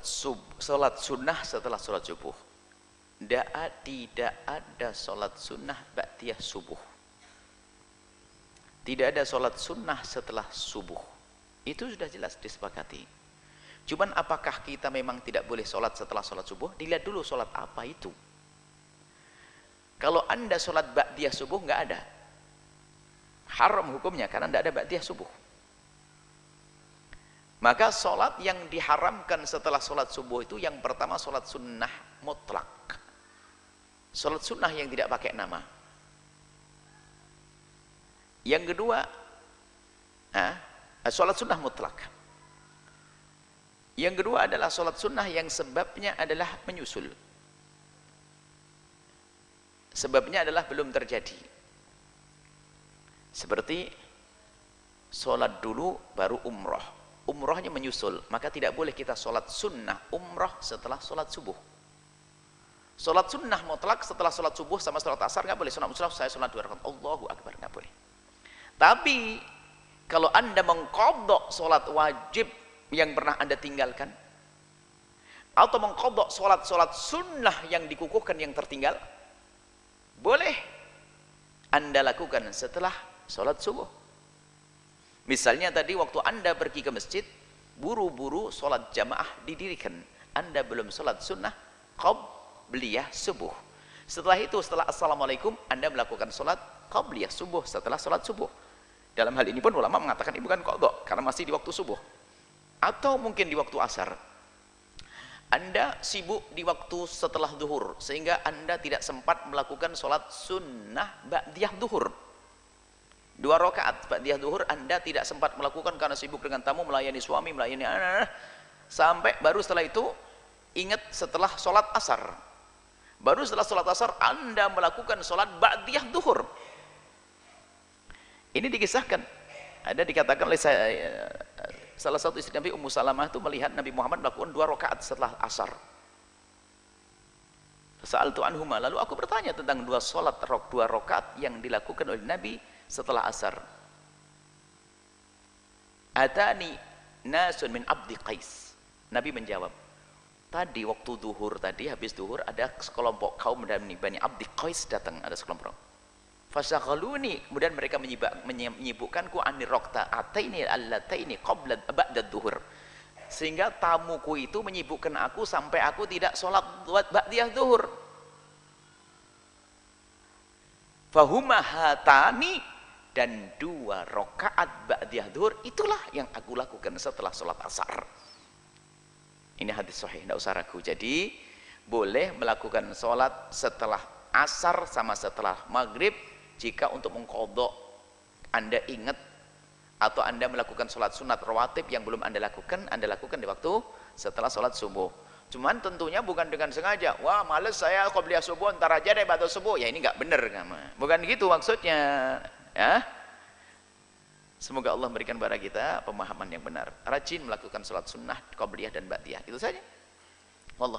Sholat sunnah setelah sholat subuh. Tidak ada sholat sunnah ba'diyah subuh. Tidak ada sholat sunnah setelah subuh. Itu sudah jelas disepakati. Cuman apakah kita memang tidak boleh sholat setelah sholat subuh? Dilihat dulu sholat apa itu. Kalau anda sholat ba'diyah subuh, nggak ada. Haram hukumnya karena tidak ada ba'diyah subuh. Maka sholat yang diharamkan setelah sholat subuh itu yang pertama sholat sunnah mutlak. Sholat sunnah yang tidak pakai nama. Yang kedua, sholat sunnah mutlak. Yang kedua adalah sholat sunnah yang sebabnya adalah menyusul. Sebabnya adalah belum terjadi. Seperti sholat dulu baru umroh. Umrohnya menyusul, maka tidak boleh kita sholat sunnah umroh setelah sholat subuh. Sholat sunnah mutlak setelah sholat subuh sama sholat asar nggak boleh. Sholat mutlak saya sholat 2 rakaat, Allahu Akbar, nggak boleh. Tapi kalau anda mengqadha sholat wajib yang pernah anda tinggalkan, atau mengqadha sholat sunnah yang dikukuhkan yang tertinggal, boleh anda lakukan setelah sholat subuh. Misalnya tadi waktu anda pergi ke masjid, buru-buru sholat jamaah didirikan, anda belum sholat sunnah qabliyah subuh. Setelah itu, setelah assalamualaikum, anda melakukan sholat qabliyah subuh setelah sholat subuh. Dalam hal ini pun ulama mengatakan ini bukan qadha karena masih di waktu subuh. Atau mungkin di waktu asar, anda sibuk di waktu setelah zuhur sehingga anda tidak sempat melakukan sholat sunnah ba'diyah zuhur. 2 rakaat ba'diyah zuhur anda tidak sempat melakukan karena sibuk dengan tamu, melayani suami, melayani anak, sampai baru setelah itu ingat setelah sholat asar. Baru setelah sholat asar anda melakukan sholat ba'diyah zuhur. Ini dikisahkan, ada dikatakan oleh salah satu istri Nabi Ummu Salamah itu melihat Nabi Muhammad melakukan 2 rakaat setelah asar. Sa'altu anhuma, lalu aku bertanya tentang 2 rakaat yang dilakukan oleh Nabi setelah asar. Atani nasun min abdi Qais. Nabi menjawab, tadi waktu zuhur tadi, habis zuhur ada sekelompok kaum dari Bani Abdi Qais datang, ada sekelompok. Fasaghaluni, kemudian mereka menyibukkanku anir raqa'ataini allataini qabla ba'da zuhur. Sehingga tamuku itu menyibukkan aku sampai aku tidak sholat ba'diyah zuhur. Fahuma hatani, dan 2 rakaat ba'diyah zuhur itulah yang aku lakukan setelah sholat asar. Ini hadis sahih, tidak usah ragu. Jadi boleh melakukan sholat setelah asar sama setelah maghrib jika untuk mengqadha anda ingat atau anda melakukan sholat sunat rawatib yang belum anda lakukan di waktu setelah sholat subuh. Cuman tentunya bukan dengan sengaja, wah males saya qabliyah subuh ntar aja deh ba'da subuh, ya ini nggak bener, bukan gitu maksudnya ya. Semoga Allah memberikan kepada kita pemahaman yang benar, rajin melakukan sholat sunnah qabliyah dan ba'diyah, itu saja.